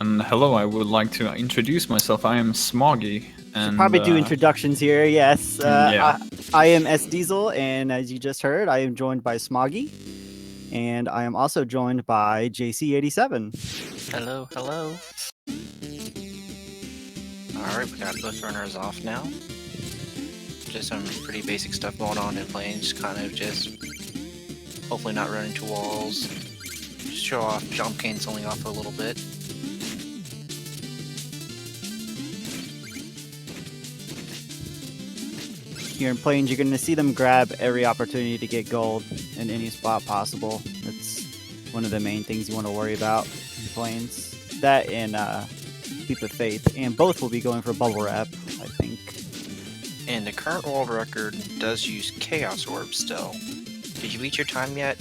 And hello, I would like to introduce myself. I am Smoggy. And Should probably do introductions here. Yes, yeah. I am S Diesel, and as you just heard, I am joined by Smoggy, and I am also joined by JC87. Hello, hello. Alright, we got both runners off now. Just some pretty basic stuff going on in planes, kind of just hopefully not run into walls. Just show off jump canceling off a little bit. Here in planes, you're going to see them grab every opportunity to get gold in any spot possible. That's one of the main things you want to worry about in planes. That and Leap of Faith, and both will be going for bubble wrap, I think. And the current world record does use Chaos Orb still. Did you beat your time yet,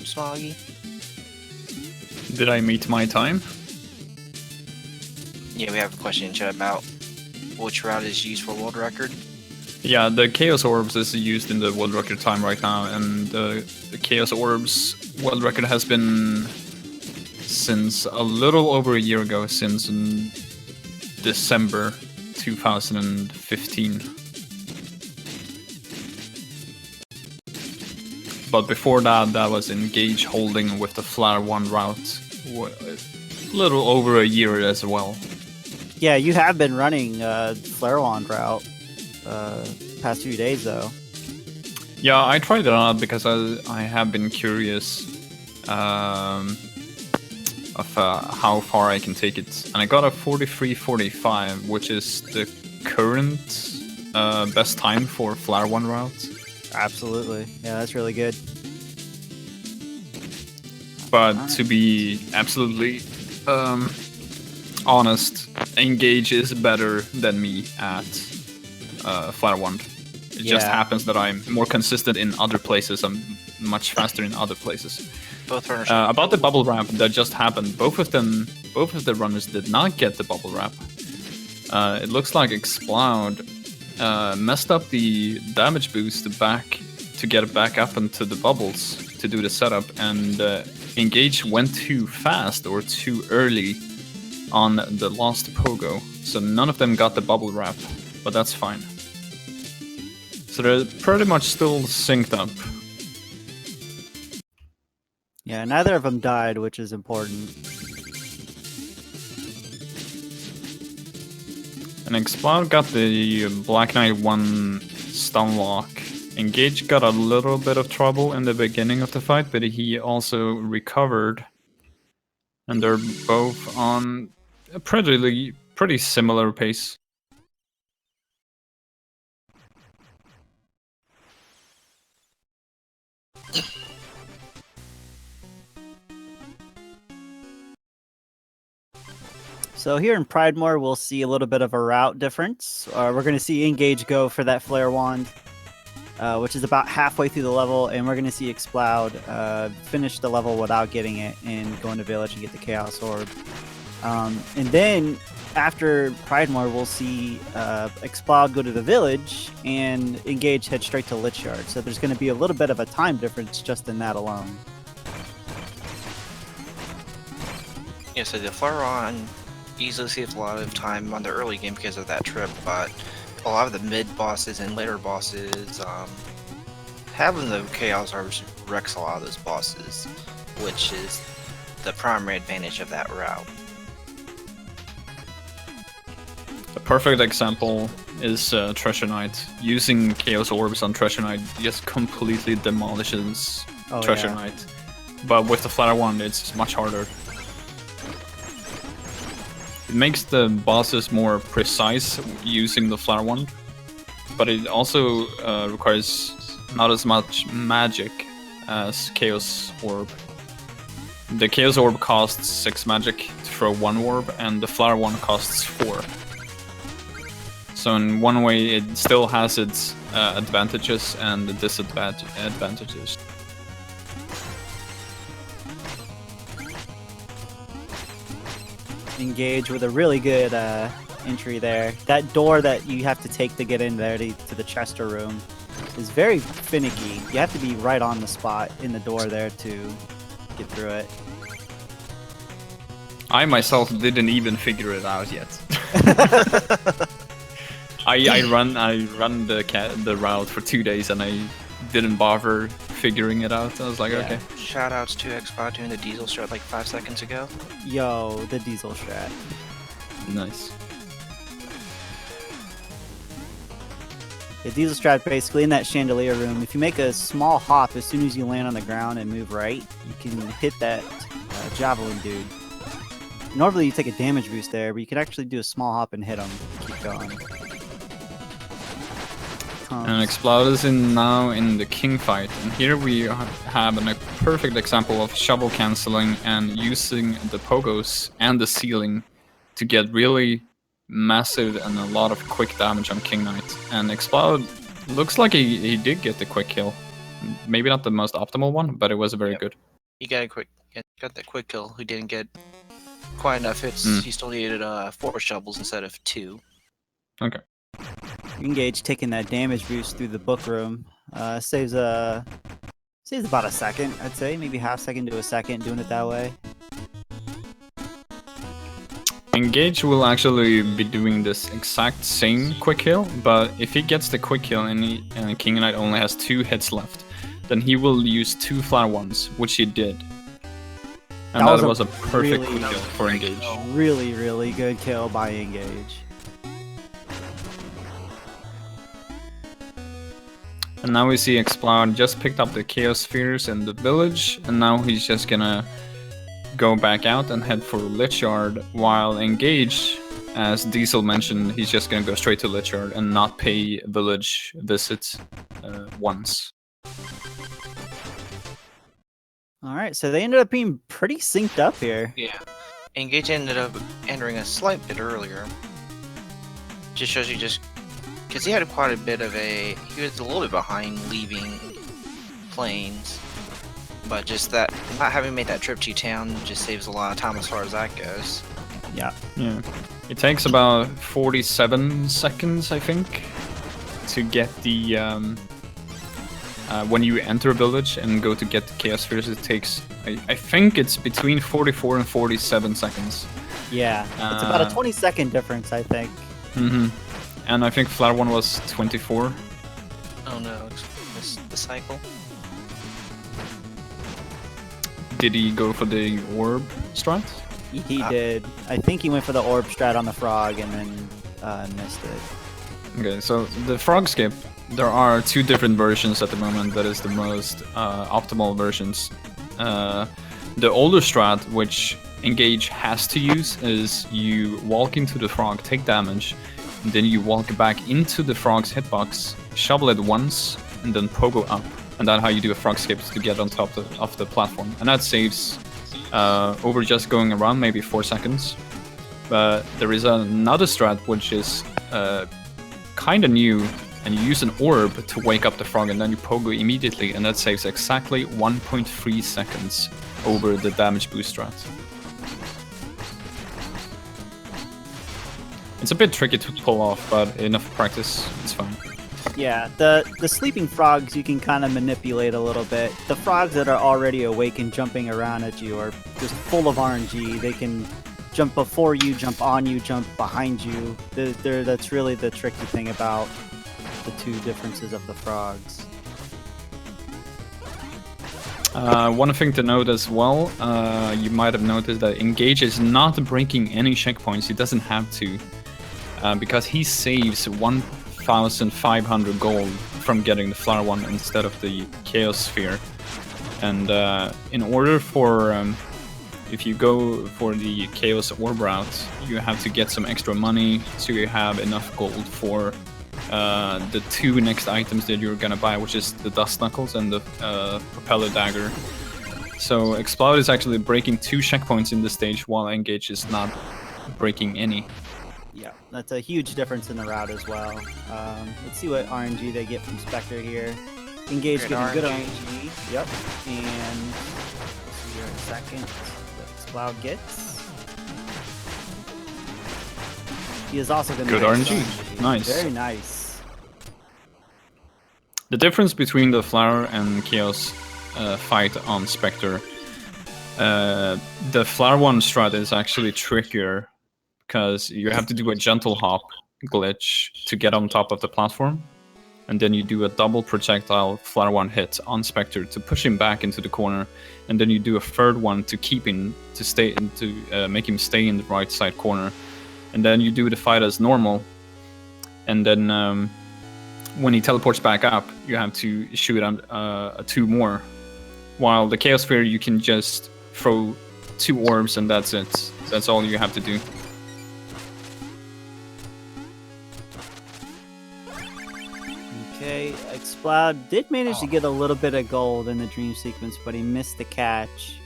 Smoggy? Did I meet my time? Yeah, we have a question in chat about which route is used for world record. Yeah, the Chaos Orbs is used in the world record time right now, and the Chaos Orbs world record has been since a little over a year ago, since December 2015. But before that, that was Engage holding with the Flare 1 route, a little over a year as well. Yeah, you have been running Flare Wand route past few days, though. Yeah, I tried it out because I have been curious of how far I can take it. And I got a 43.45, which is the current best time for Flare 1 route. Absolutely. Yeah, that's really good. But to be absolutely honest, Engage is better than me at Flare 1. It just happens that I'm more consistent in other places. I'm much faster in other places. Both runners. About the bubble wrap that just happened, both of the runners did not get the bubble wrap. It looks like Exploud messed up the damage boost to get it back up into the bubbles to do the setup, and Engage went too fast or too early on the last pogo, so none of them got the bubble wrap, but that's fine. So they're pretty much still synced up. Yeah, neither of them died, which is important. And Exploud got the Black Knight 1 stun lock. Engage got a little bit of trouble in the beginning of the fight, but he also recovered. And they're both on a pretty similar pace. So here in Pridemore, we'll see a little bit of a route difference. We're going to see Engage go for that Flare Wand, which is about halfway through the level, and we're going to see Exploud finish the level without getting it and go into Village and get the Chaos Orb. And then after Pridemore, we'll see Exploud go to the Village and Engage head straight to Lich Yard. So there's going to be a little bit of a time difference just in that alone. Yeah, so the Flare on easily saves a lot of time on the early game because of that trip, but a lot of the mid bosses and later bosses, having the Chaos Orbs wrecks a lot of those bosses, which is the primary advantage of that route. A perfect example is Treasure Knight. Using Chaos Orbs on Treasure Knight just completely demolishes Treasure Knight. But with the Flare 1, it's much harder. It makes the bosses more precise using the Flare Wand, but it also requires not as much magic as Chaos Orb. The Chaos Orb costs 6 magic to throw 1 orb, and the Flare Wand costs 4. So in one way it still has its advantages and disadvantages. Engage with a really good entry there. That door that you have to take to get in there to the Chester room is very finicky. You have to be right on the spot in the door there to get through it. I myself didn't even figure it out yet. I run the route for 2 days and I didn't bother figuring it out. I was like, okay. Shoutouts to ExploudYourEar doing the diesel strat like 5 seconds ago. Yo, the diesel strat. Nice. The diesel strat basically in that chandelier room. If you make a small hop as soon as you land on the ground and move right, you can hit that javelin dude. Normally you take a damage boost there, but you can actually do a small hop and hit him. Keep going. And Exploud is now in the king fight, and here we have a perfect example of shovel cancelling and using the pogos and the ceiling to get really massive and a lot of quick damage on King Knight. And Exploud looks like he did get the quick kill. Maybe not the most optimal one, but it was very good. He got that quick kill. Who didn't get quite enough hits. He still needed 4 shovels instead of 2. Okay. Engage taking that damage boost through the book room saves about a second, I'd say, maybe half second to a second doing it that way. Engage will actually be doing this exact same quick kill, but if he gets the quick kill and King Knight only has 2 hits left, then he will use 2 flat ones, which he did. And that was a perfect quick kill for Engage. Really, really good kill by Engage. And now we see Exploud just picked up the Chaos Spheres in the village, and now he's just gonna go back out and head for Lich Yard, while Engage, as Diesel mentioned, he's just gonna go straight to Lich Yard and not pay village visits once. Alright, so they ended up being pretty synced up here. Yeah. Engage ended up entering a slight bit earlier. Just shows you because he had quite a bit of he was a little bit behind leaving Plains. But just that, not having made that trip to town just saves a lot of time as far as that goes. Yeah. It takes about 47 seconds, I think, to get the when you enter a village and go to get the Chaos Spheres. It takes, I think it's between 44 and 47 seconds. Yeah, it's about a 20-second difference, I think. And I think flat one was 24. Oh no, it's the cycle. Did he go for the orb strat? He did. I think he went for the orb strat on the frog and then missed it. Okay, so the frog skip, there are 2 different versions at the moment that is the most optimal versions. The older strat, which Engage has to use, is you walk into the frog, take damage, and then you walk back into the frog's hitbox, shovel it once, and then pogo up. And that's how you do a frog skip to get on top of the platform. And that saves over just going around maybe 4 seconds. But there is another strat which is kind of new, and you use an orb to wake up the frog and then you pogo immediately, and that saves exactly 1.3 seconds over the damage boost strat. It's a bit tricky to pull off, but enough practice, it's fine. Yeah, the sleeping frogs you can kind of manipulate a little bit. The frogs that are already awake and jumping around at you are just full of RNG. They can jump before you, jump on you, jump behind you. That's really the tricky thing about the 2 differences of the frogs. One thing to note as well, you might have noticed that Engage is not breaking any checkpoints. He doesn't have to, because he saves 1,500 gold from getting the flower one instead of the Chaos Sphere. And in order for, if you go for the Chaos Orb route, you have to get some extra money so you have enough gold for the 2 next items that you're gonna buy, which is the Dust Knuckles and the Propeller Dagger. So Exploud is actually breaking 2 checkpoints in this stage, while Engage is not breaking any. Yeah, that's a huge difference in the route as well. Let's see what RNG they get from Spectre here. Engage getting good RNG. Yep. And we'll see here in a second what Exploud gets. He is also going to good RNG. Nice. Very nice. The difference between the Flower and Chaos fight on Spectre The flower one strat is actually trickier because you have to do a gentle hop glitch to get on top of the platform, and then you do a double projectile flower one hit on Spectre to push him back into the corner, and then you do a third one to keep him to make him stay in the right side corner, and then you do the fight as normal, and then when he teleports back up, you have to shoot on 2 more. While the Chaos Sphere, you can just throw 2 orbs and that's it. That's all you have to do. Okay, ExploudYourEar did manage to get a little bit of gold in the dream sequence, but he missed the catch.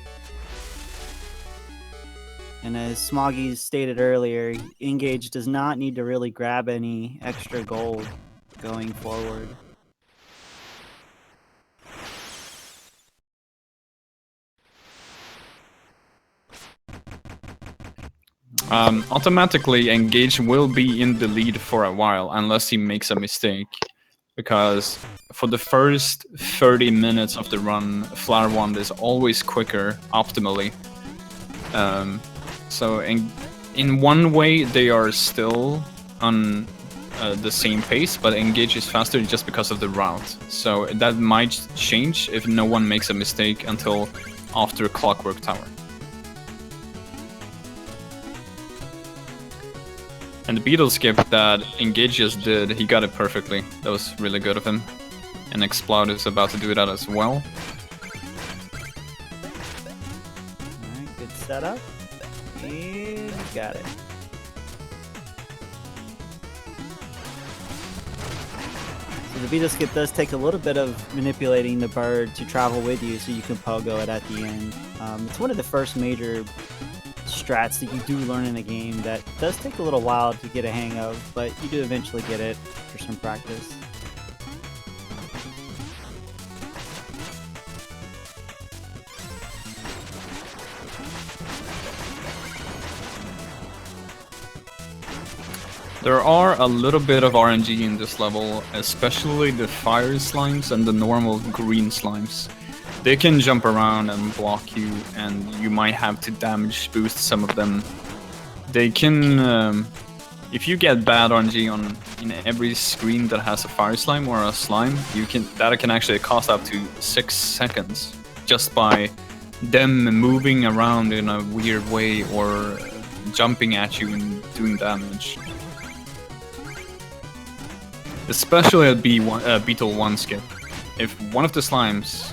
And as Smoggy stated earlier, Engage does not need to really grab any extra gold going forward. Automatically, Engage will be in the lead for a while, unless he makes a mistake. Because for the first 30 minutes of the run, Flower Wand is always quicker, optimally. So in one way, they are still on the same pace, but Engage is faster just because of the route. So that might change if no one makes a mistake until after Clockwork Tower. And the beetle skip that Engage just did, he got it perfectly. That was really good of him. And ExploudYourEar is about to do that as well. Alright, good setup. And got it. So the beetle skip does take a little bit of manipulating the bird to travel with you so you can pogo it at the end. It's one of the first major strats that you do learn in a game that does take a little while to get a hang of, but you do eventually get it for some practice. There are a little bit of RNG in this level, especially the fire slimes and the normal green slimes. They can jump around and block you, and you might have to damage boost some of them. They can, if you get bad RNG in every screen that has a fire slime or a slime, that can actually cost up to 6 seconds just by them moving around in a weird way or jumping at you and doing damage. Especially at Beetle 1 skip. If one of the slimes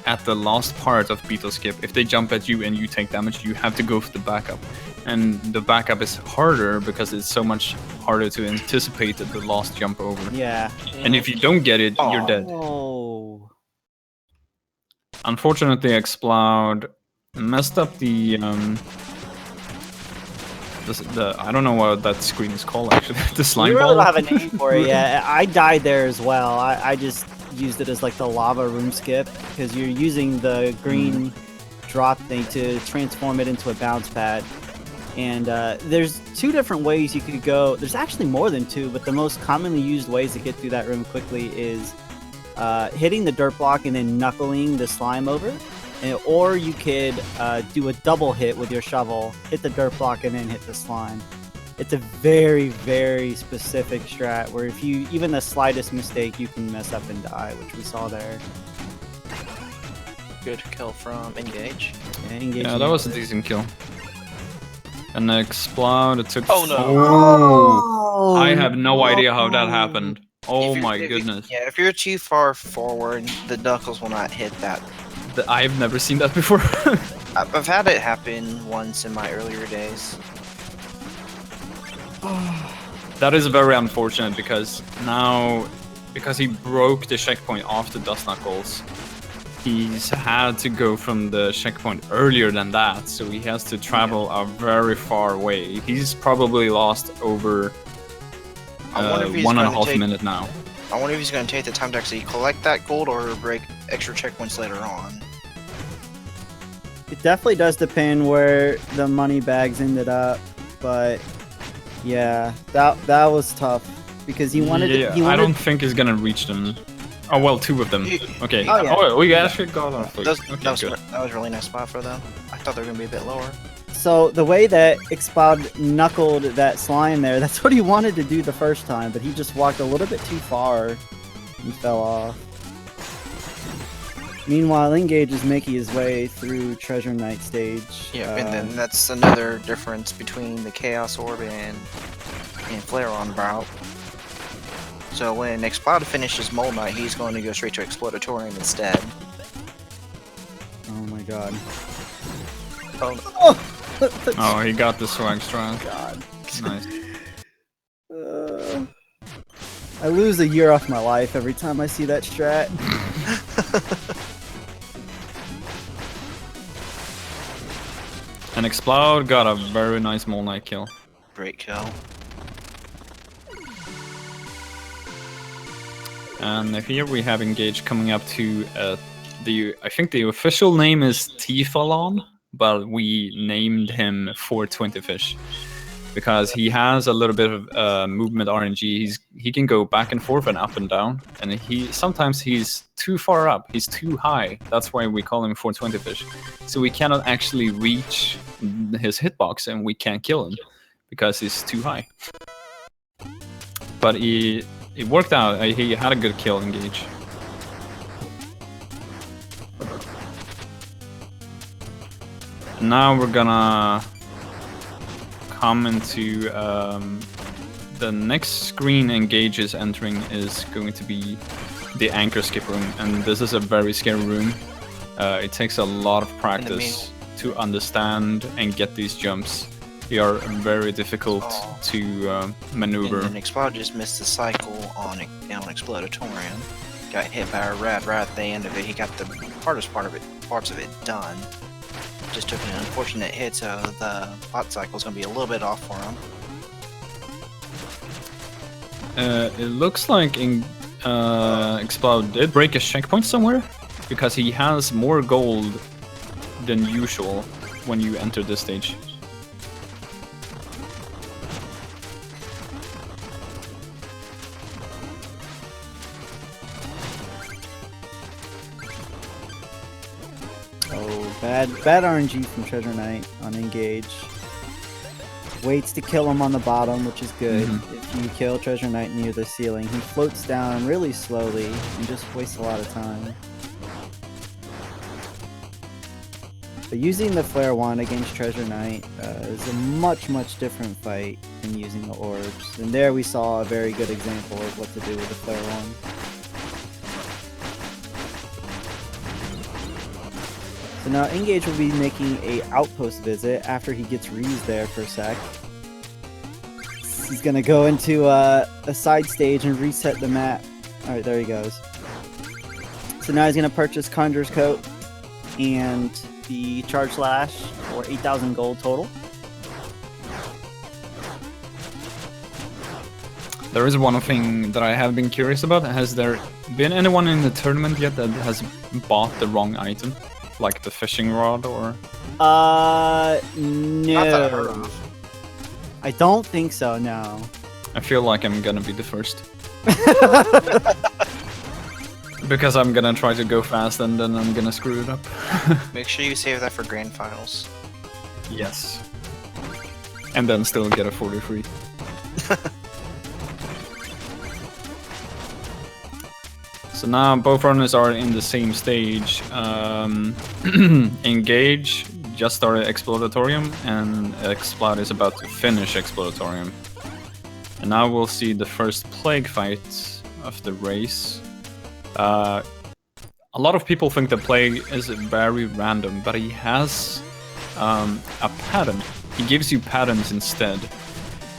at the last part of Beetle skip, if they jump at you and you take damage, you have to go for the backup. And the backup is harder because it's so much harder to anticipate the last jump over. Yeah. And if you don't get it, you're dead. Oh. Unfortunately, ExploudYourEar messed up the I don't know what that screen is called actually. The slime We really ball. don't have a name for it yet. I died there as well. I just used it as like the lava room skip because you're using the green drop thing to transform it into a bounce pad. And there's 2 different ways you could go. There's actually more than 2, but the most commonly used ways to get through that room quickly is hitting the dirt block and then knuckling the slime over. Or you could do a double hit with your shovel, hit the dirt block and then hit the slime. It's a very, very specific strat where if you, even the slightest mistake, you can mess up and die, which we saw there. Good kill from Engage. Yeah, that was a decent kill. And ExploudYourEar took... Oh no! Oh, I have no idea how that happened. Oh my goodness. Yeah, if you're too far forward, the knuckles will not hit that. I've never seen that before. I've had it happen once in my earlier days. That is very unfortunate because he broke the checkpoint off the Dust Knuckles, he's had to go from the checkpoint earlier than that, so he has to travel a very far way. He's probably lost over 1.5 minutes now. I wonder if he's going to take the time to actually collect that gold or break extra checkpoints later on. It definitely does depend where the money bags ended up, but yeah, that was tough because he wanted. I don't think he's gonna reach them. Oh well, 2 of them. Okay. Oh, yeah. Oh, we actually got our fleet. That Okay, was good. a really nice spot for them. I thought they were gonna be a bit lower. So the way that Explode knuckled that slime there, that's what he wanted to do the first time, but he just walked a little bit too far and fell off. Meanwhile, Engage is making his way through Treasure Knight stage. Yeah, and then that's another difference between the Chaos Orb and Flare-On route. So when Explode finishes Mole Knight, he's going to go straight to Explodatorium instead. Oh my god. Oh, Oh, he got the swag strong. God. Nice. I lose a year off my life every time I see that strat. And Explode got a very nice Mole Knight kill. great kill. And here we have Engage coming up to I think the official name is Tifalon, but we named him 420 Fish because he has a little bit of movement RNG. He can go back and forth and up and down, and sometimes he's too far up, he's too high. That's why we call him 420 Fish. So we cannot actually reach his hitbox, and we can't kill him because he's too high. But it worked out. He had a good kill, Engage. Now we're gonna come into the next screen Engage is entering is going to be the anchor skip room, and this is a very scary room. It takes a lot of practice to understand and get these jumps. They are very difficult to maneuver. And Explode just missed the cycle on Explodatorium. Got hit by a rat right at the end of it. He got the hardest parts of it done. Just took an unfortunate hit, so the bot cycle is going to be a little bit off for him. It looks like Explode did break a checkpoint somewhere, because he has more gold than usual when you enter this stage. Bad RNG from Treasure Knight on Engage. Waits to kill him on the bottom, which is good. If you kill Treasure Knight near the ceiling, he floats down really slowly and just wastes a lot of time. But using the Flare Wand against Treasure Knight is a much different fight than using the orbs. And there we saw a very good example of what to do with the Flare Wand. So now Engage will be making a outpost visit after he gets Rees there for a sec. He's gonna go into a side stage and reset the map. Alright, there he goes. So now he's gonna purchase Conjurer's Coat and the Charge Slash for 8,000 gold total. There is one thing that I have been curious about. Has there been anyone in the tournament yet that has bought the wrong item? Like the fishing rod or... No. Not that I heard of. I don't think so, no. I feel like I'm gonna be the first. Because I'm gonna try to go fast and then I'm gonna screw it up. Make sure you save that for grand finals. Yes. And then still get a 43. So now both runners are in the same stage. Engage just started Explodatorium, and Explode is about to finish Explodatorium. And now we'll see the first plague fight of the race. A lot of people think the plague is very random, but he has a pattern. He gives you patterns instead.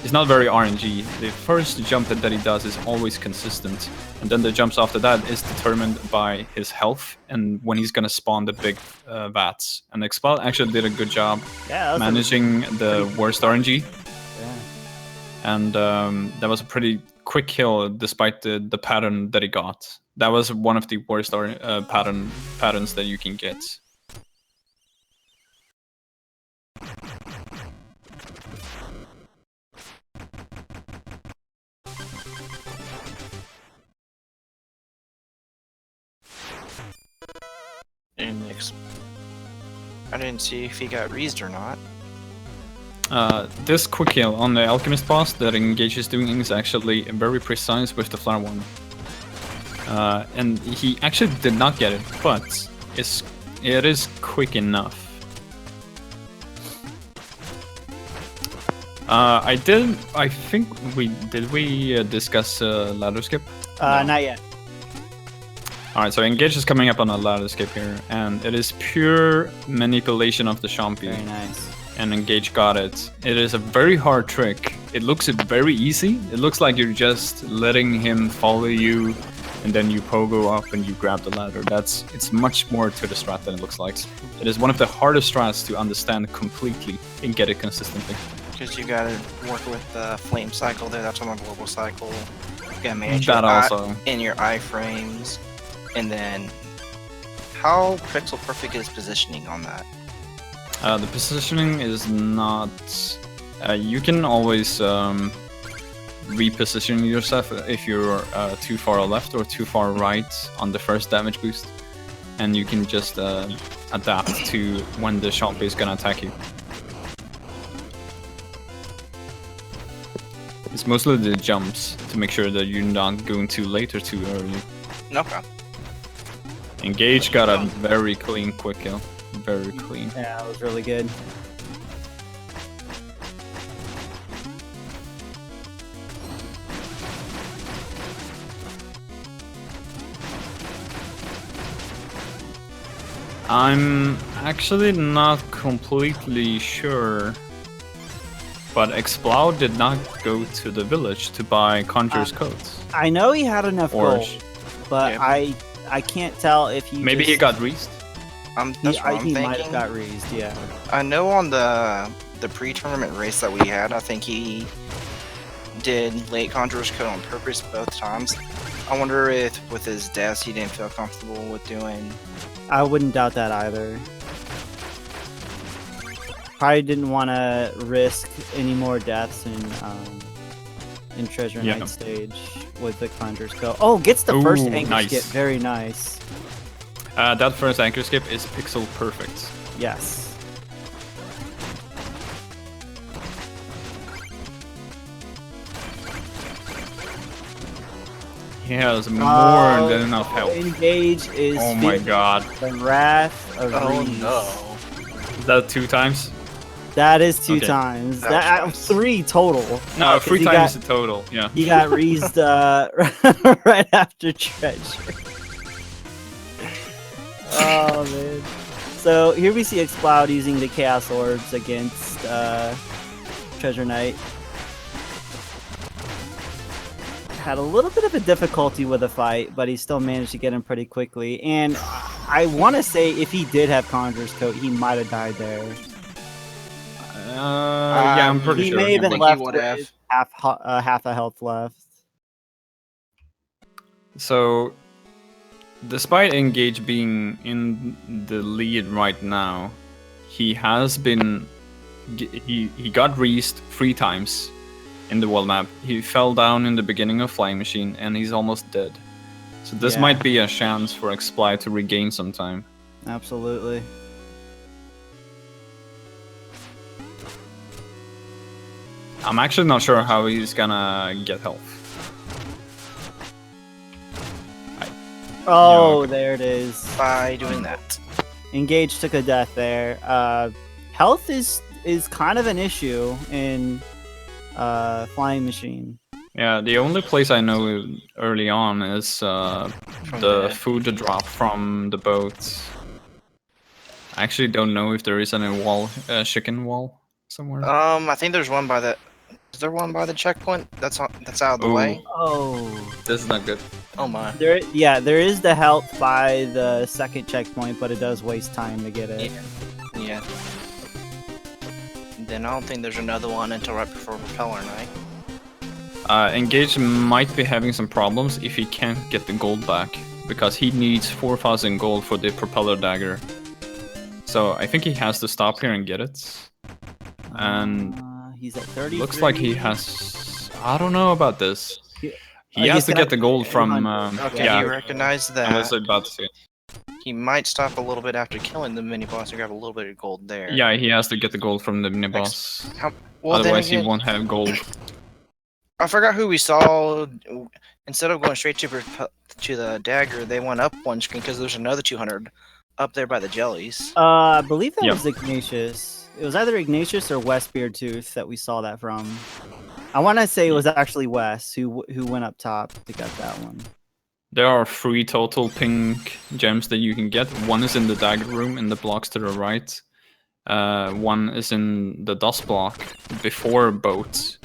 It's not very RNG. The first jump that he does is always consistent, and then the jumps after that is determined by his health and when he's gonna spawn the big vats. And Explode actually did a good job managing the worst RNG. Yeah. And that was a pretty quick kill despite the pattern that he got. That was one of the worst patterns that you can get. I didn't see if he got reased or not. This quick kill on the Alchemist boss that Engage is doing is actually very precise with the Flower Wand. And he actually did not get it, but it is quick enough. I think we discuss ladder skip? No. Not yet. Alright, so Engage is coming up on a ladder skip here, and it is pure manipulation of the Chompy. Very nice. And Engage got it. It is a very hard trick. It looks very easy. It looks like you're just letting him follow you, and then you pogo up and you grab the ladder. It's much more to the strat than it looks like. It is one of the hardest strats to understand completely and get it consistently. Because you gotta work with the flame cycle there. That's on the global cycle. You gotta manage That your also. in your iframes. And then, how pixel perfect is positioning on that? The positioning is not... you can always reposition yourself if you're too far left or too far right on the first damage boost. And you can just adapt to when the Chompy is gonna attack you. It's mostly the jumps to make sure that you're not going too late or too early. Okay. Engage got a very clean quick kill. Very clean. Yeah, that was really good. I'm actually not completely sure, but ExploudYourEar did not go to the village to buy Conjurer's coats. I know he had enough gold, but Yeah. I can't tell if he Maybe he got reased. That's what I'm he thinking. might have got raised, yeah. I know on the pre-tournament race that we had, I think he did late Conjurer's Code on purpose both times. I wonder if with his deaths he didn't feel comfortable with doing. I wouldn't doubt that either. Probably didn't want to risk any more deaths in Treasure Knight stage with the Conjurer's Code. Oh, gets the first anchor nice. skip. Very nice. That first anchor skip is pixel perfect. Yes. He has more than enough health. Engage is Oh my god. the wrath of Reese. Is that 2 times? That is 2 Okay. times. That's That nice. 3 total. No, 'cause 3 he times got- the total. Yeah. He got reased right after Treasure. Oh man. So here we see ExploudYourEar using the Chaos Orbs against Treasure Knight. Had a little bit of a difficulty with the fight, but he still managed to get him pretty quickly. And I want to say if he did have Conjurer's Coat, he might have died there. Yeah, I'm pretty He sure. may have been he left would with have. half a health left. So, despite Engage being in the lead right now, he has been... He got reased 3 times in the world map. He fell down in the beginning of Flying Machine, and he's almost dead. So this Yeah. might be a chance for ExploudYourEar to regain some time. Absolutely. I'm actually not sure how he's gonna get health. Oh, okay. there it is. By doing that. Engage took a death there. Health is kind of an issue in Flying Machine. Yeah, the only place I know early on is the the- food drop from the boat. I actually don't know if there is any wall, chicken wall somewhere. I think there's one by the. Is there one by the checkpoint? That's out of the Ooh. way. Oh, This is not good. Oh my. there is the health by the second checkpoint, but it does waste time to get it. Yeah. Then I don't think there's another one until right before Propeller Night. Engage might be having some problems if he can't get the gold back, because he needs 4,000 gold for the propeller dagger. So I think he has to stop here and get it. And He's at 30. looks like he has... I don't know about this. He- He has he's to gonna get the gold from... Okay, yeah, you recognize I that. was about to say. He might stop a little bit after killing the mini boss and grab a little bit of gold there. Yeah, he has to get the gold from the mini boss. Well, Otherwise, then he again, won't have gold. I forgot who we saw. Instead of going straight to the dagger, they went up one screen because there's another 200 up there by the jellies. I believe that Yep. was Ignatius. It was either Ignatius or Wes Beardtooth that we saw that from. I want to say it was actually Wes who went up top to get that one. There are 3 total pink gems that you can get. One is in the dagger room in the blocks to the right. One is in the dust block before boat.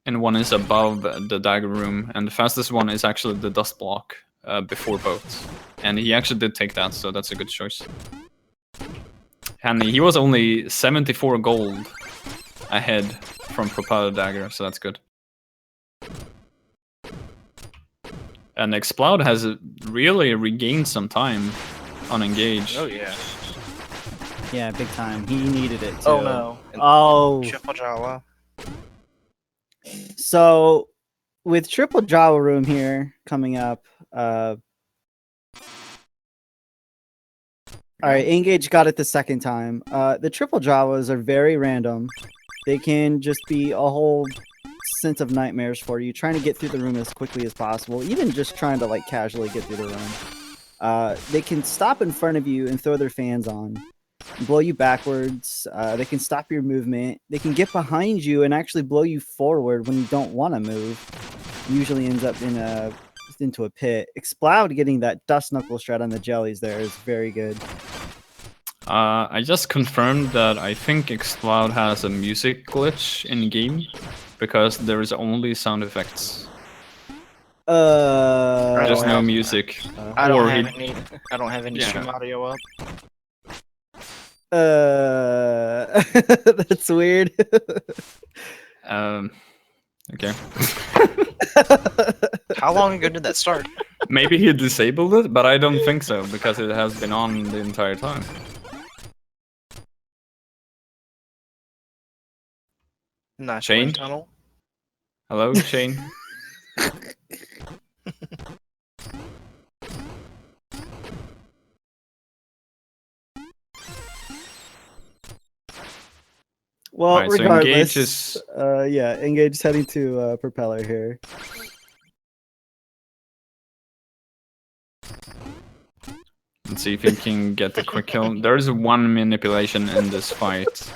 And one is above the dagger room. And the fastest one is actually the dust block before boat. And he actually did take that, so that's a good choice. And he was only 74 gold ahead from Propeller Dagger, so that's good. And Exploud has really regained some time on Engage. Oh yeah. Yeah, big time. He needed it too. Oh no. And Oh. Triple Jawa. So with Triple Jawa Room here coming up, all right, Engage got it the second time. The Triple Jawas are very random. They can just be a whole sense of nightmares for you, trying to get through the room as quickly as possible, even just trying to like casually get through the room. They can stop in front of you and throw their fans on, blow you backwards. They can stop your movement. They can get behind you and actually blow you forward when you don't want to move. Usually ends up into a pit. Exploud getting that dust knuckle shred on the jellies there is very good. I just confirmed that I think Exploud has a music glitch in game because there is only sound effects. Just no music. I don't Or have he- any. I don't have any Yeah. stream audio up. That's weird. Okay. How long ago did that start? Maybe he disabled it, but I don't think so because it has been on the entire time. Nice Shane? wind tunnel. Hello, Shane? Well, Alright, so regardless, Engage is- yeah, Engage is heading to Propeller here. Let's see if he can get the quick kill. There is one manipulation in this fight.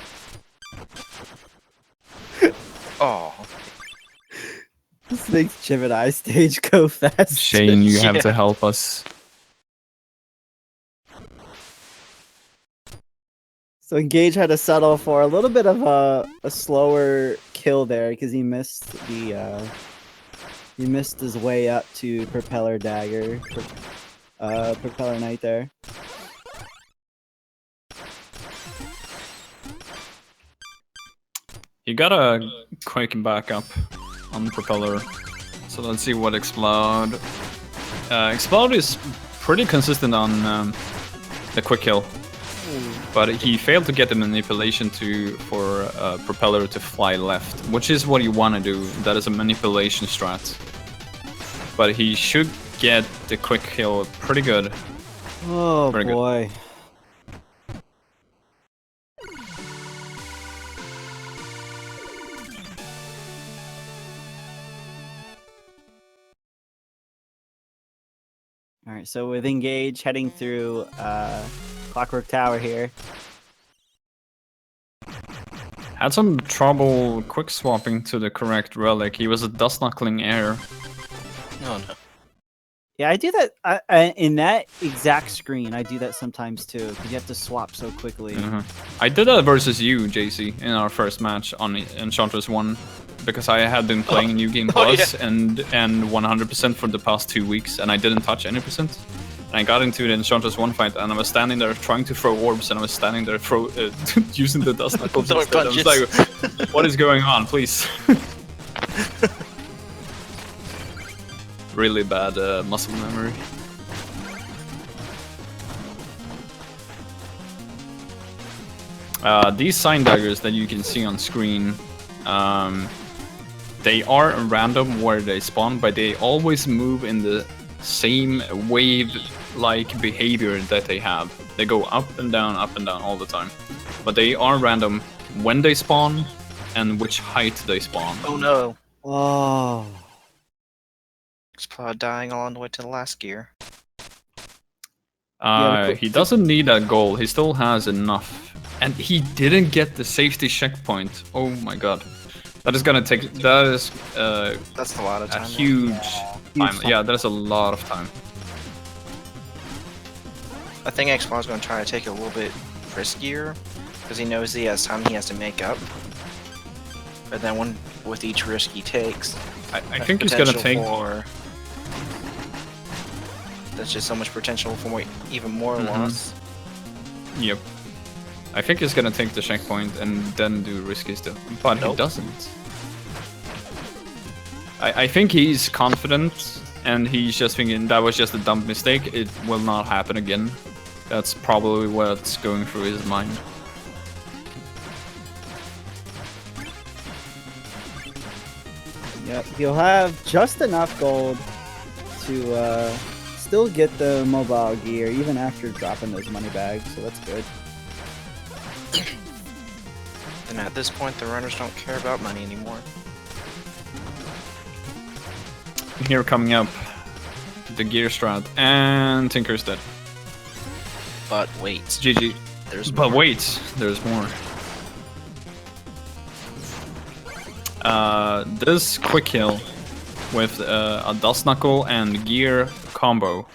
Oh, This makes Jim and I stage go fast. Shane, you have Yeah. to help us. So Engage had to settle for a little bit of a slower kill there because he missed his way up to Propeller Dagger, Propeller Knight there. You got a quick backup on the propeller. So let's see what Explode. Explode is pretty consistent on the quick kill, but he failed to get the manipulation for propeller to fly left, which is what you want to do. That is a manipulation strat. But he should get the quick kill pretty good. Oh Very good. boy. All right, so with Engage heading through Clockwork Tower here. Had some trouble quick swapping to the correct relic. He was a dust knuckling air. no. Yeah, I do that in that exact screen. I do that sometimes too because you have to swap so quickly. I did that versus you, JC, in our first match on Enchantress 1, because I had been playing New Game Plus and 100% for the past 2 weeks, and I didn't touch any percent. And I got into the Enchantress 1 fight, and I was standing there trying to throw orbs, and I was standing there using the dust knuckles Throwing instead. I was like, what is going on, please? Really bad muscle memory. These sign daggers that you can see on screen, they are random where they spawn, but they always move in the same wave-like behavior that they have. They go up and down all the time. But they are random when they spawn and which height they spawn. Oh no. Oh. Explode dying along the way to the last gear. He doesn't need that goal. He still has enough. And he didn't get the safety checkpoint. Oh my god. That is gonna take... That is That's a lot of a time. huge time. Yeah, that is a lot of time. I think Explod's going to try to take it a little bit riskier, because he knows he has time he has to make up. But then with each risk he takes, I think he's gonna take... There's just so much potential for even more loss. Yep. I think he's gonna take the checkpoint and then do risky stuff, but he doesn't. I think he's confident, and he's just thinking that was just a dumb mistake, it will not happen again. That's probably what's going through his mind. Yep, he'll have just enough gold to still get the mobile gear, even after dropping those money bags, so that's good. And at this point, the runners don't care about money anymore. Here coming up, the gear strat, and Tinker's dead. But wait. GG. There's more. But wait, there's more. This quick kill with a Dust Knuckle and gear combo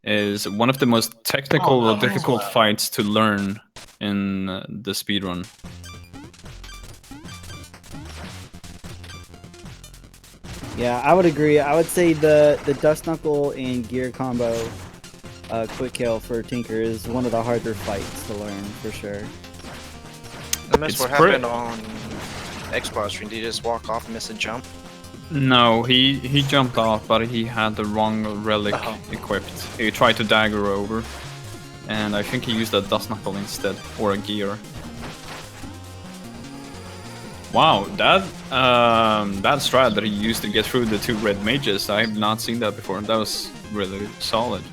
is one of the most technical or difficult fights to learn in the speedrun. Yeah, I would agree. I would say the Dust Knuckle and gear combo quick kill for Tinker is one of the harder fights to learn, for sure. I missed what happened on Xbox stream. Did he just walk off and miss a jump? No, he jumped off, but he had the wrong relic equipped. He tried to dagger over, and I think he used a Dust Knuckle instead, or a gear. Wow, that strat that he used to get through the two red mages, I have not seen that before. That was really solid.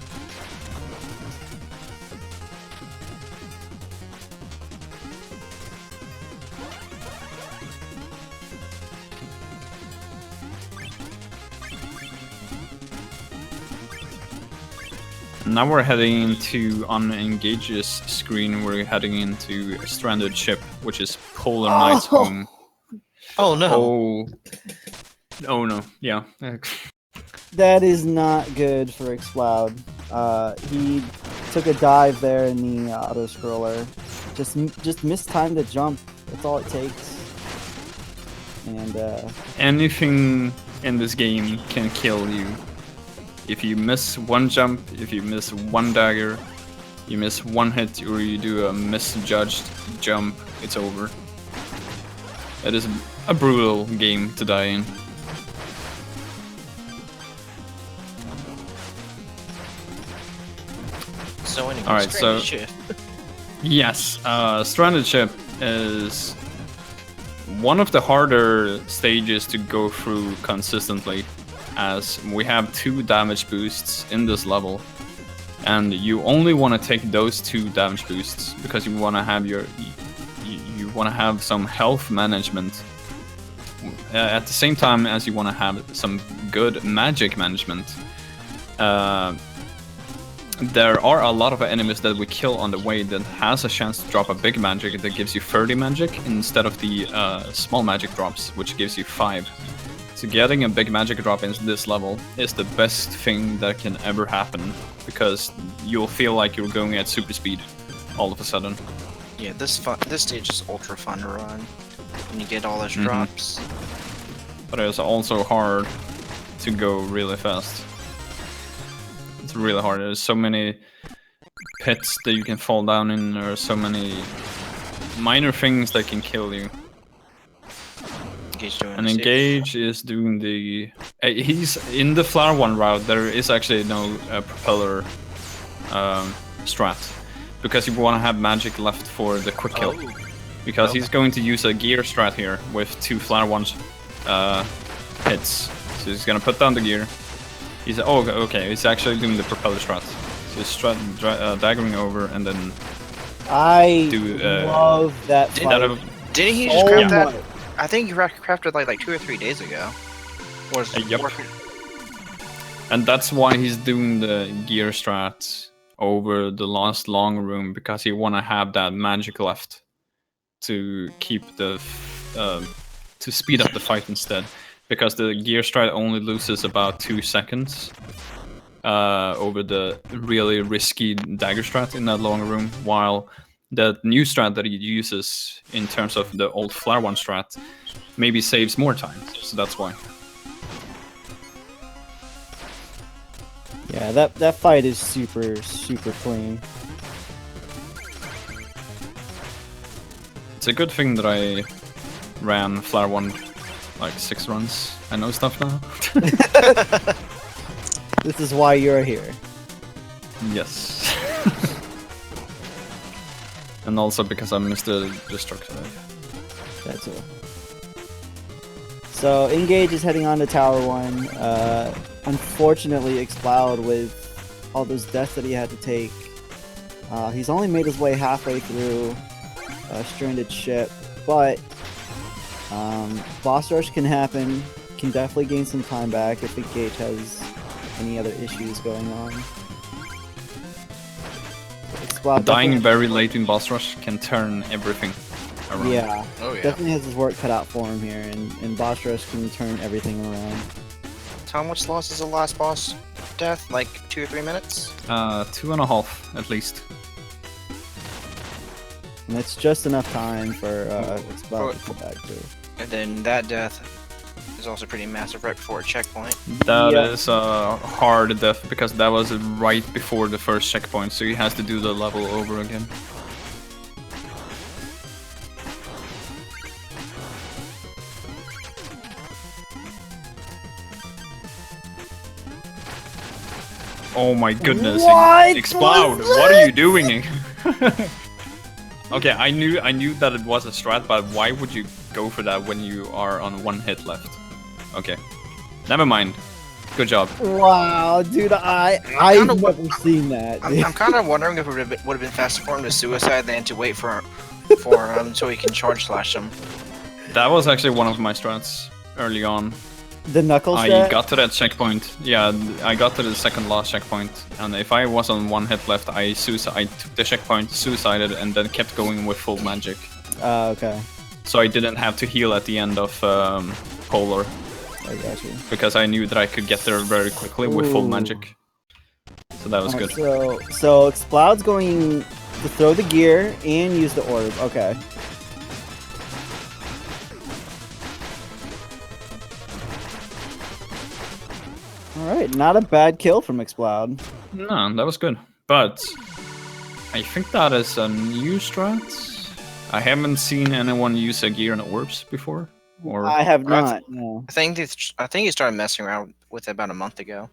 Now we're heading into on Engage's screen. We're heading into a stranded ship, which is Polar Knight's home. Oh no! Oh no! Yeah. That is not good for Exploud. He took a dive there in the auto scroller. Just mistimed the jump. That's all it takes. And anything in this game can kill you. If you miss one jump, if you miss one dagger, you miss one hit, or you do a misjudged jump, it's over. It is a brutal game to die in. So anyway, Alright, so ship. yes, Stranded Ship is one of the harder stages to go through consistently, as we have 2 damage boosts in this level, and you only want to take those 2 damage boosts because you want to have you want to have some health management at the same time as you want to have some good magic management. There are a lot of enemies that we kill on the way that has a chance to drop a big magic that gives you 30 magic instead of the small magic drops, which gives you 5. So getting a big magic drop in this level is the best thing that can ever happen, because you'll feel like you're going at super speed all of a sudden. Yeah, this stage is ultra fun to run when you get all those drops. But it's also hard to go really fast. It's really hard. There's so many pits that you can fall down in, or so many minor things that can kill you. And Engage is doing the... he's in the Flower 1 route. There is actually no propeller strat, because you want to have magic left for the quick kill. Because he's going to use a gear strat here with 2 Flower 1 hits. So he's gonna put down the gear. He's okay. He's actually doing the propeller strat. So he's daggering over and then I do love that fight. Didn't he so just craft that? much. I think he crafted like 2 or 3 days ago. Yep. And that's why he's doing the gear strat over the last long room, because he wanna have that magic left to keep the to speed up the fight instead, because the gear strat only loses about 2 seconds over the really risky dagger strat in that long room, while the new strat that he uses in terms of the old flare one strat maybe saves more time, so that's why. Yeah, that fight is super clean. It's a good thing that I ran flare one like 6 runs. I know stuff now. This is why you're here. Yes. And also because I missed the destruction. That's it. So Engage is heading on to Tower 1. Unfortunately, Exploud, with all those deaths that he had to take, he's only made his way halfway through a stranded ship, but boss rush can happen. Can definitely gain some time back if Engage has any other issues going on. Exploud Dying very late in boss rush can turn everything around. Yeah, Oh yeah. definitely has his work cut out for him here, and boss rush can turn everything around. How much loss is the last boss death? Like 2 or 3 minutes? 2.5 at least. And that's just enough time for Exploud to come back to. And then that death is also pretty massive right before a checkpoint. That Yeah. is a hard death, because that was right before the first checkpoint, so he has to do the level over again. Oh my goodness! What Exploud! was What are you doing? Okay, I knew that it was a strat, but why would you go for that when you are on 1 hit left? Okay, never mind. Good job. Wow, dude, I've never seen that. I'm kind of wondering if it would have been faster for him to suicide than to wait for him so he can charge slash him. That was actually one of my strats early on. The knuckle I strat? got to that checkpoint. Yeah, I got to the second last checkpoint, and if I was on 1 hit left, I took the checkpoint, suicided, and then kept going with full magic. Okay. So I didn't have to heal at the end of Polar, I got you. because I knew that I could get there very quickly with full Ooh. magic. So that was good. So Exploud's going to throw the gear and use the orb. Okay. Alright, not a bad kill from Exploud. No, that was good. But I think that is a new strat. I haven't seen anyone use a gear and orbs before. Or I have not, no. I think he started messing around with it about a month ago.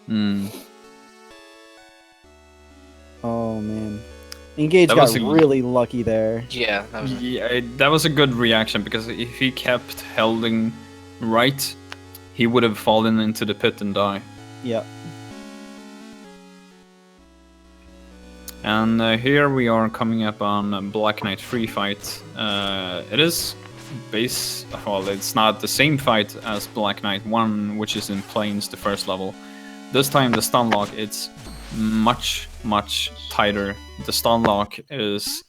Hmm. Oh, man. Engage That got was a- really lucky there. Yeah, that was Yeah, that was a good reaction, because if he kept holding right, he would have fallen into the pit and died. Yep. And here we are coming up on a Black Knight 3 fight. It is well, it's not the same fight as Black Knight 1, which is in Plains, the first level. This time the stun lock, it's much tighter. The stun lock is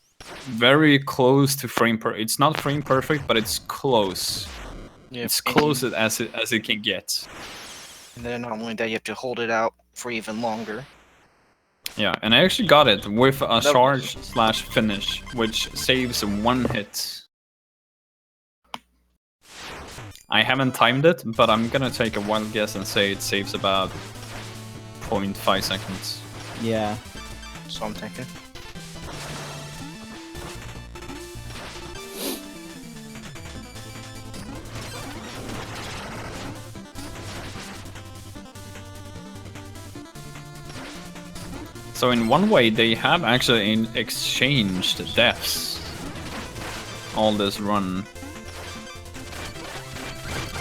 very close to it's not frame perfect, but it's close. yeah, It's close as it can get. And then not only that, you have to hold it out for even longer. Yeah, and I actually got it with a charge / finish, which saves 1 hit. I haven't timed it, but I'm gonna take a wild guess and say it saves about 0.5 seconds. Yeah. So I'm thinking. So in one way, they have actually exchanged deaths all this run.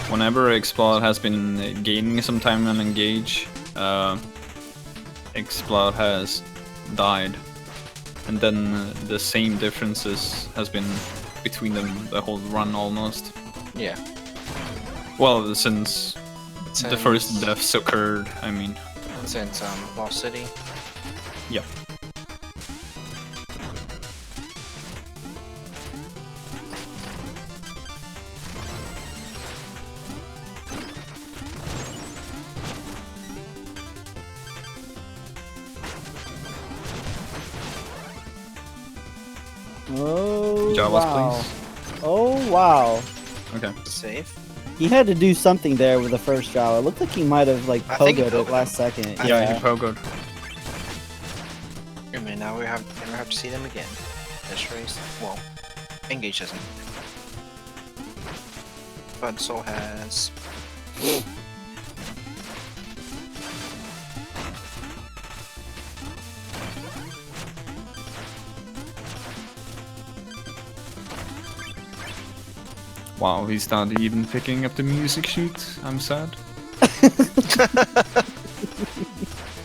whenever Explode has been gaining some time on Engage, Explode has died. And then the same differences has been between them the whole run almost. Yeah. Well, since the first deaths occurred, I mean. Since Lost City. Yeah. Oh, Jawas, wow. please. Oh, wow. Okay. Safe. He had to do something there with the first Jawa. It looked like he might have like I think he pogoed it pogoed last second. Yeah, he pogoed. I mean, now we never have to see them again. This race. Well, Engage doesn't. But so has. Wow, he's not even picking up the music sheet. I'm sad.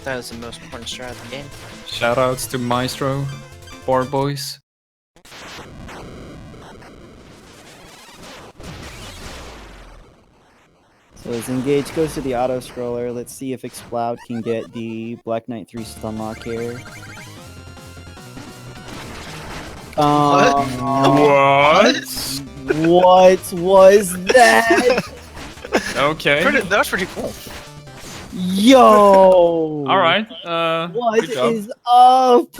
That is the most important strat of the game. Shoutouts to Maestro, Bar Boys. So as Engage goes to the auto scroller, let's see if Explode can get the Black Knight 3 stun lock here. What? What was that? Okay. That was pretty cool. Yo! Alright, What good job. is up?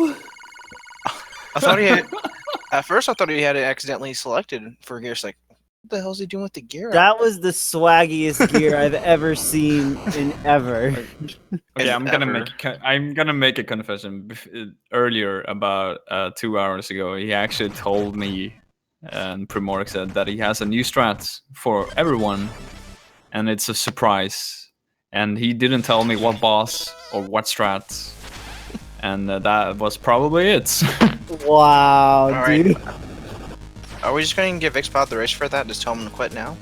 I thought he had. At first, I thought he had it accidentally selected for gear. It's like, what the hell is he doing with the gear? That was the swaggiest gear I've ever seen in ever. Okay, I'm gonna make a confession. Earlier, about 2 hours ago, he actually told me, and Primork said that he has a new strat for everyone, and it's a surprise. And he didn't tell me what boss or what strat, and that was probably it. Wow, Alright. dude. Are we just going to give Explode the race for that? Just tell him to quit now?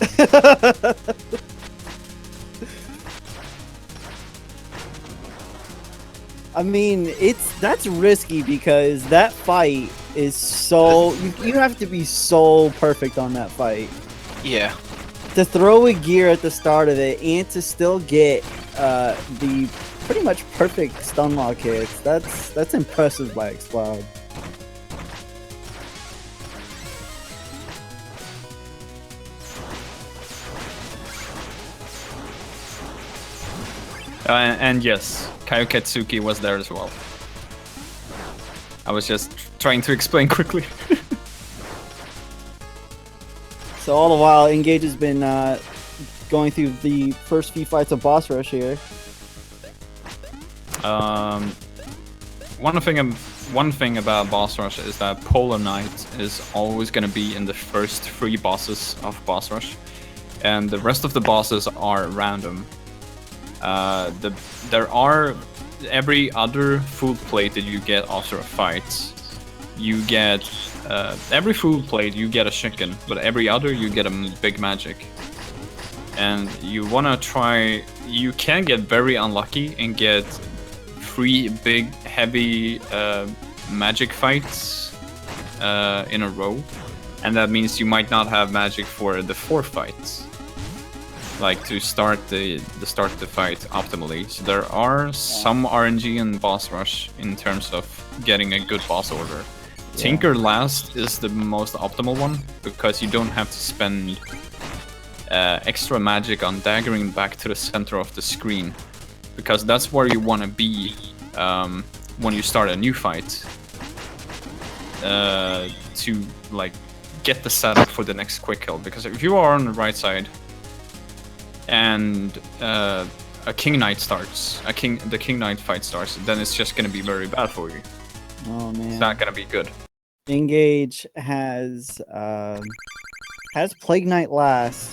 I mean, that's risky because that fight is so you have to be so perfect on that fight Yeah. to throw a gear at the start of it and to still get the pretty much perfect stun lock hits. That's impressive by Explode. And yes, Kayoketsuki was there as well. I was just trying to explain quickly. So all the while, Engage has been going through the first few fights of Boss Rush here. One thing about Boss Rush is that Polar Knight is always going to be in the first 3 bosses of Boss Rush, and the rest of the bosses are random. There are every other food plate that you get after a fight. You get every food plate you get a chicken, but every other you get a big magic. And you wanna try. You can get very unlucky and get 3 big heavy magic fights in a row, and that means you might not have magic for the 4 fights. Like to start the fight optimally. So there are some RNG in Boss Rush in terms of getting a good boss order. Yeah. Tinker last is the most optimal one because you don't have to spend extra magic on daggering back to the center of the screen, because that's where you want to be when you start a new fight to like get the setup for the next quick kill. Because if you are on the right side and a King Knight starts, the King Knight fight starts, then it's just gonna be very bad for you. Oh man, it's not gonna be good. Engage has Plague Knight last,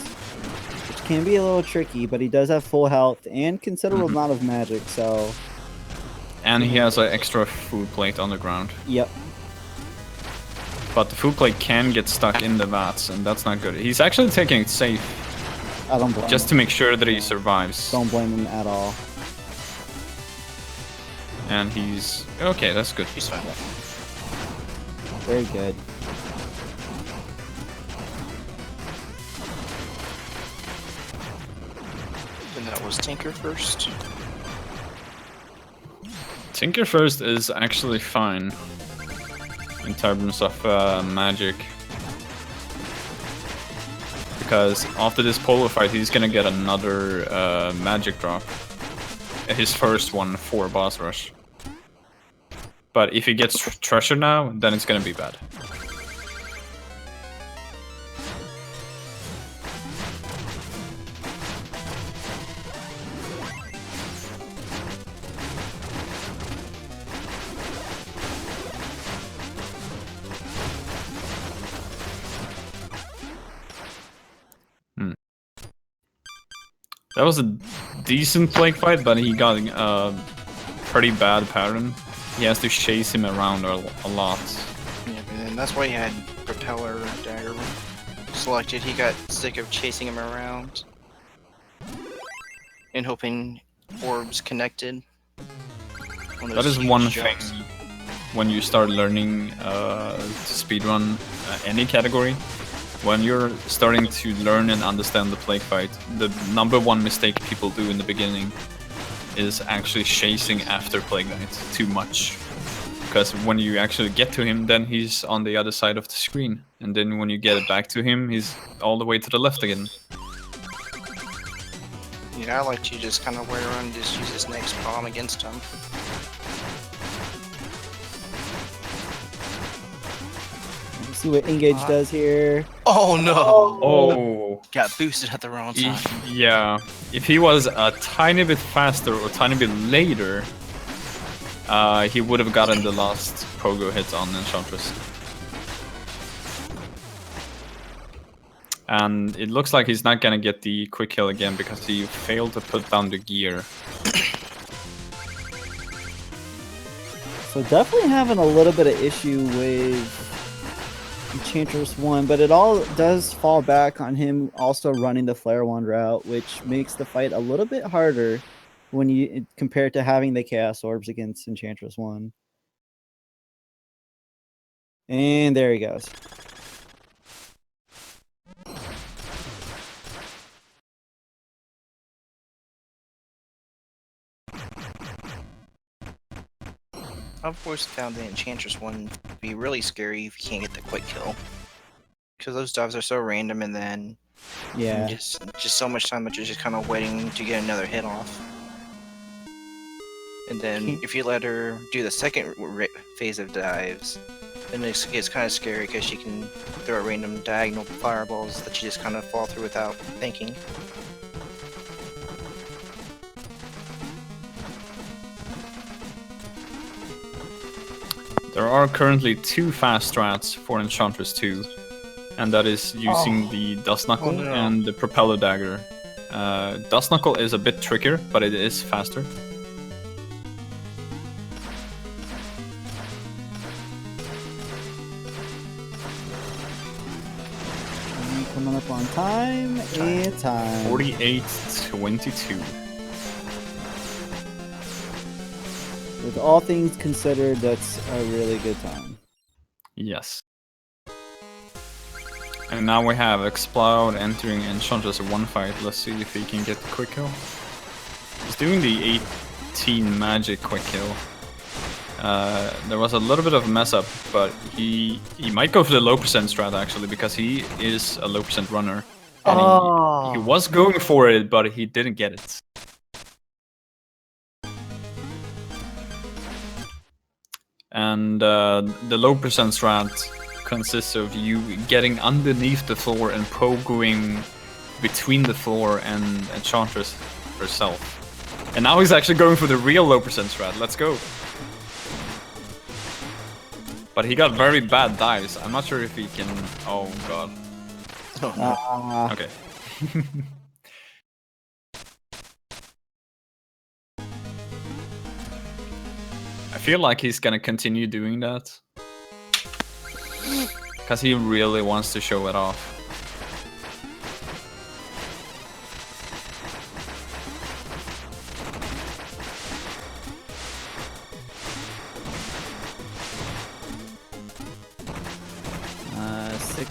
which can be a little tricky, but he does have full health and considerable amount of magic. So, and he has an extra food plate on the ground. Yep. But the food plate can get stuck in the vats, and that's not good. He's actually taking it safe. I don't blame just to him. make sure that he survives. Don't blame him at all. And he's okay. That's good. He's fine. Very good. And that was Tinker first. Tinker first is actually fine in terms of magic. Because after this polo fight, he's gonna get another magic drop. His first one for boss rush. But if he gets treasure now, then it's gonna be bad. That was a decent plague fight, but he got a pretty bad pattern. He has to chase him around a lot. Yeah, and that's why he had Propeller Dagger selected. He got sick of chasing him around and hoping orbs connected. That is one thing when you start learning to speedrun any category. When you're starting to learn and understand the plague fight, the #1 mistake people do in the beginning is actually chasing after Plague Knight too much. Because when you actually get to him, then he's on the other side of the screen. And then when you get it back to him, he's all the way to the left again. Yeah, I like to just kind of wait around and just use his next bomb against him. Let's see what Engage does here. Oh no! Oh, Got boosted at the wrong time. yeah. If he was a tiny bit faster or a tiny bit later, he would have gotten the last pogo hit on Enchantress. And it looks like he's not gonna get the quick kill again because he failed to put down the gear. So definitely having a little bit of issue with Enchantress 1, but it all does fall back on him also running the Flare Wand route, which makes the fight a little bit harder when you compare it to having the Chaos Orbs against Enchantress 1. And there he goes. I've always found the Enchantress one to be really scary if you can't get the quick kill. Because those dives are so random and then Yeah. just so much time that you're just kind of waiting to get another hit off. And then if you let her do the second phase of dives, then it gets kind of scary because she can throw random diagonal fireballs that you just kind of fall through without thinking. There are currently 2 fast strats for Enchantress 2, and that is using the Dust Knuckle and the Propeller Dagger. Dust Knuckle is a bit trickier, but it is faster. Coming up on time and time. 48-22. With all things considered, that's a really good time. Yes. And now we have Exploud entering Enchantress 1 fight. Let's see if he can get the quick kill. He's doing the 18 magic quick kill. There was a little bit of a mess up, but he might go for the low percent strat actually, because he is a low percent runner. And he was going for it, but he didn't get it. And the low percent strat consists of you getting underneath the floor and pogoing between the floor and Enchantress herself. And now he's actually going for the real low percent strat. Let's go. But he got very bad dives. I'm not sure if he can... Oh god. Okay. I feel like he's gonna continue doing that. Because he really wants to show it off.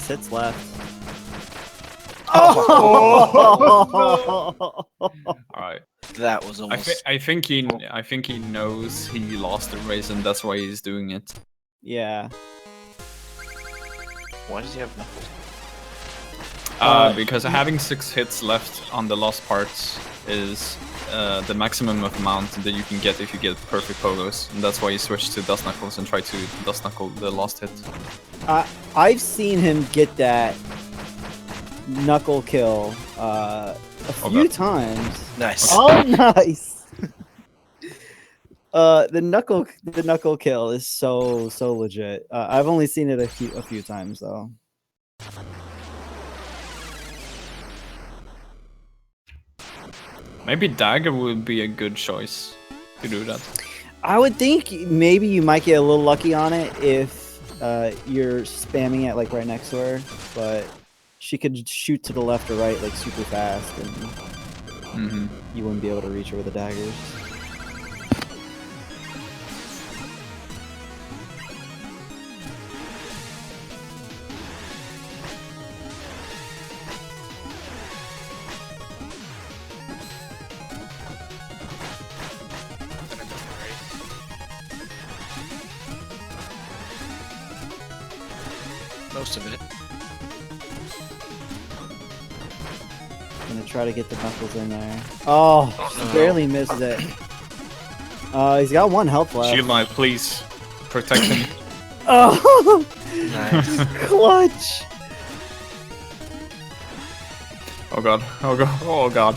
6 hits left. All right. That was almost. I think he knows he lost the race, and that's why he's doing it. Yeah. Why does he have knuckles? Because having 6 hits left on the lost parts is the maximum amount that you can get if you get perfect polos, and that's why you switch to Dust Knuckles and try to Dust Knuckle the lost hit. I've seen him get that knuckle kill a few times. Nice. Oh, nice. The knuckle kill is so legit. I've only seen it a few times though. Maybe Dagger would be a good choice to do that. I would think maybe you might get a little lucky on it if you're spamming it like right next to her, but she could shoot to the left or right like super fast, and you wouldn't be able to reach her with the daggers. Most of it. Gonna try to get the knuckles in there. Oh, no. barely misses it. He's got 1 health left. Shield Knight, please protect him. Oh, Nice. clutch! Oh god! Oh god! Oh god!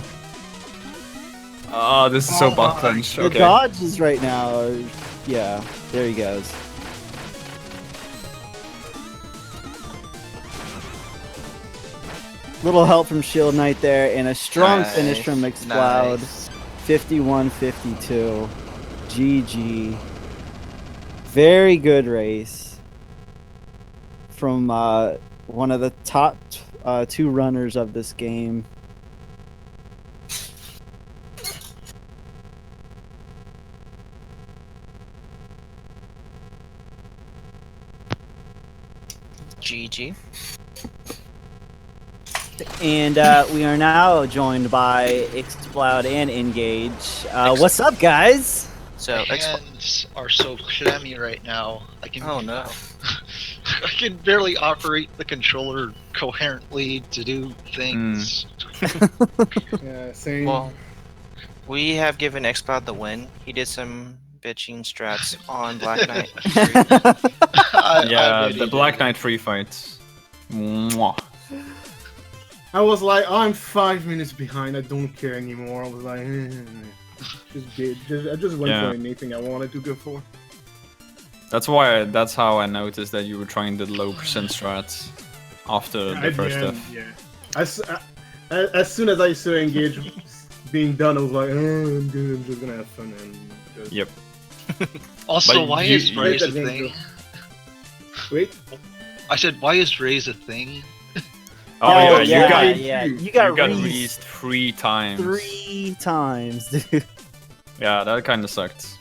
Ah, this is so butt clench. The Okay. dodges right now are, yeah, there he goes. Little help from Shield Knight there, and a strong finish from ExploudYourEar. Nice. 51-52. GG. Very good race from one of the top 2 runners of this game. GG. And we are now joined by Exploud and Engage. What's up, guys? So, My hands are so clammy right now. I can. Oh no. I can barely operate the controller coherently to do things. Yeah, same. Well, we have given Exploud the win. He did some bitching strats on Black Knight. Yeah, really the did. Black Knight free fights. Mwah. I was like, I'm 5 minutes behind. I don't care anymore. I was like, I just went Yeah. for anything I wanted to go for. That's how I noticed that you were trying the low percent strats after the At first end, death. yeah. As soon as I saw Engage being done, I was like, oh, I'm good. I'm just gonna have fun and just... Yep. Also, But why you- is Raze a you- thing? Wait. I said, why is Raze a thing? Oh, yeah, yeah, you got reused reused 3 times. 3 times, dude. Yeah, that kind of sucked.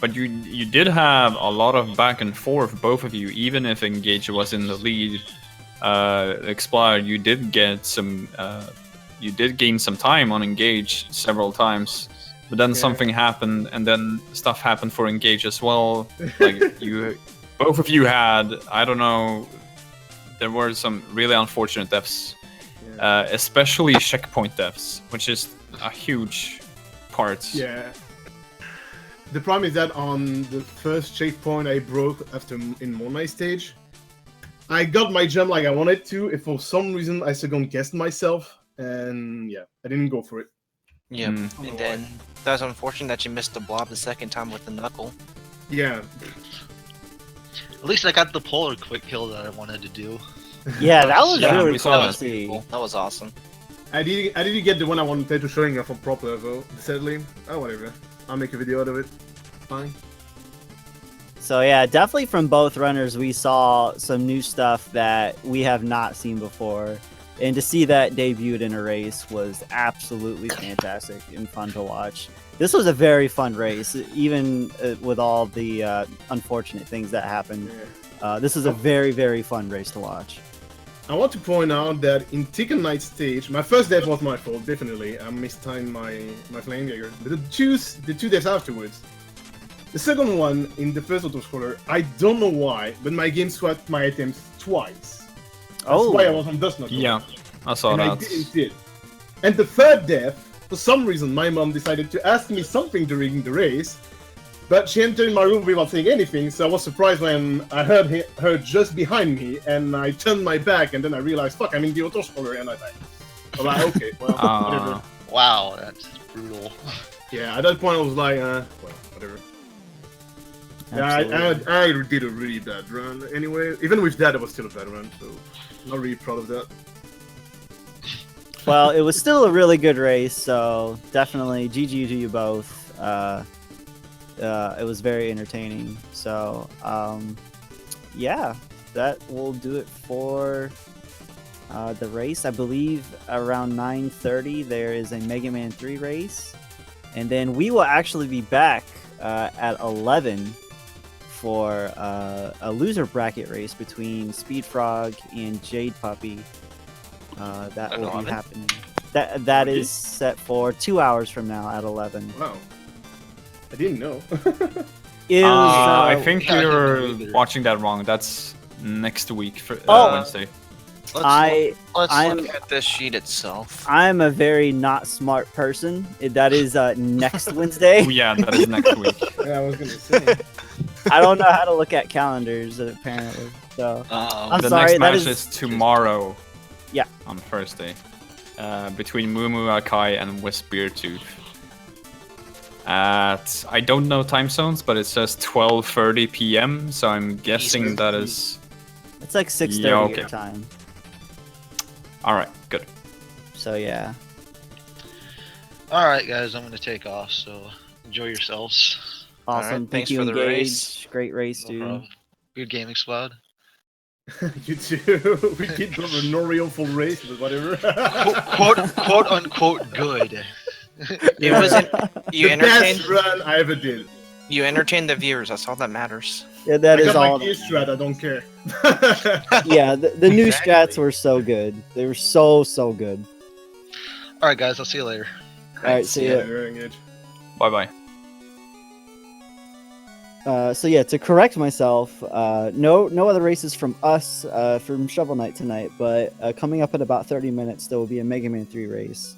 But you did have a lot of back and forth, both of you. Even if Engage was in the lead, Exploud, you did get some. You did gain some time on Engage several times. But then something happened, and then stuff happened for Engage as well. Like both of you had, I don't know. There were some really unfortunate deaths, especially checkpoint deaths, which is a huge part. Yeah. The problem is that on the first checkpoint I broke after in Moonlight stage, I got my jump like I wanted to. If for some reason I second guessed myself, and yeah, I didn't go for it. Yep. And then that was unfortunate that you missed the blob the second time with the knuckle. Yeah. At least I got the polar quick kill that I wanted to do. Yeah, that was Yeah, really we cool saw to that. see. That was awesome. I didn't get the one I wanted to showing off on proper though, sadly. Oh whatever. I'll make a video out of it. Fine. So yeah, definitely from both runners, we saw some new stuff that we have not seen before. And to see that debuted in a race was absolutely fantastic and fun to watch. This was a very fun race, even with all the unfortunate things that happened. This is a very, very fun race to watch. I want to point out that in Tekken Night stage, my first death was my fault, definitely. I mistimed my flame dagger. But the two deaths afterwards. The second one in the first auto-scroller, I don't know why, but my game swapped my items twice. That's why I was on Dust Knuckle. Yeah, I saw and that. I didn't see it. And the third death, for some reason, my mom decided to ask me something during the race, but she entered my room without saying anything, so I was surprised when I heard her just behind me, and I turned my back, and then I realized, fuck, I'm in the auto-scroller, and I died. I was like, okay, well, whatever. Wow, that's brutal. Yeah, at that point I was like, well, whatever. Yeah, I did a really bad run anyway. Even with that, it was still a bad run, so not really proud of that. Well, it was still a really good race, so definitely GG to you both. It was very entertaining. So, yeah, that will do it for the race. I believe around 9:30 there is a Mega Man 3 race, and then we will actually be back at 11 for a loser bracket race between Speed Frog and Jade Puppy. That will be happening. That is set for 2 hours from now at 11. Wow. I didn't know. I think you're watching that wrong. That's next week for Wednesday. Let's look at this sheet itself. I'm a very not smart person. That is next Wednesday. Oh, yeah, that is next week. Yeah, I was gonna say. I don't know how to look at calendars apparently. So I'm the sorry. next match is tomorrow. Yeah. On Thursday, between Mumu Akai and West Beartooth. At I don't know time zones, but it says 12:30 p.m. So I'm guessing that is. It's like 6:30 your time. All right, good. So yeah. All right, guys, I'm gonna take off. So enjoy yourselves. Awesome. Right, Thank thanks you, for the Engage. race. Great race, No dude. problem. Good game, Explode. You too. We did a no real full race, but whatever. quote unquote good. It wasn't. You the entertained. best run I ever did. You entertained the viewers. That's all that matters. Yeah, that I is got all. my gear strat, I don't care. Yeah, the new Exactly. strats were so good. They were so good. All right, guys, I'll see you later. All right, see ya. You're engaged. Bye bye. So yeah, to correct myself, no other races from us from Shovel Knight tonight, but coming up in about 30 minutes there will be a Mega Man 3 race.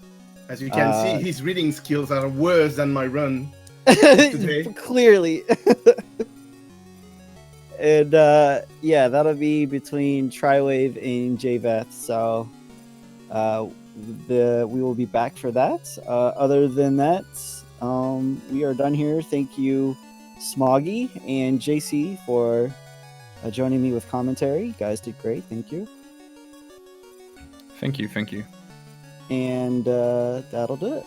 As you can see, his reading skills are worse than my run today. Clearly. And yeah, that'll be between Triwave and JVeth. So we will be back for that. Other than that, we are done here. Thank you, Smoggy and JC, for joining me with commentary. You guys did great. Thank you. Thank you. And that'll do it.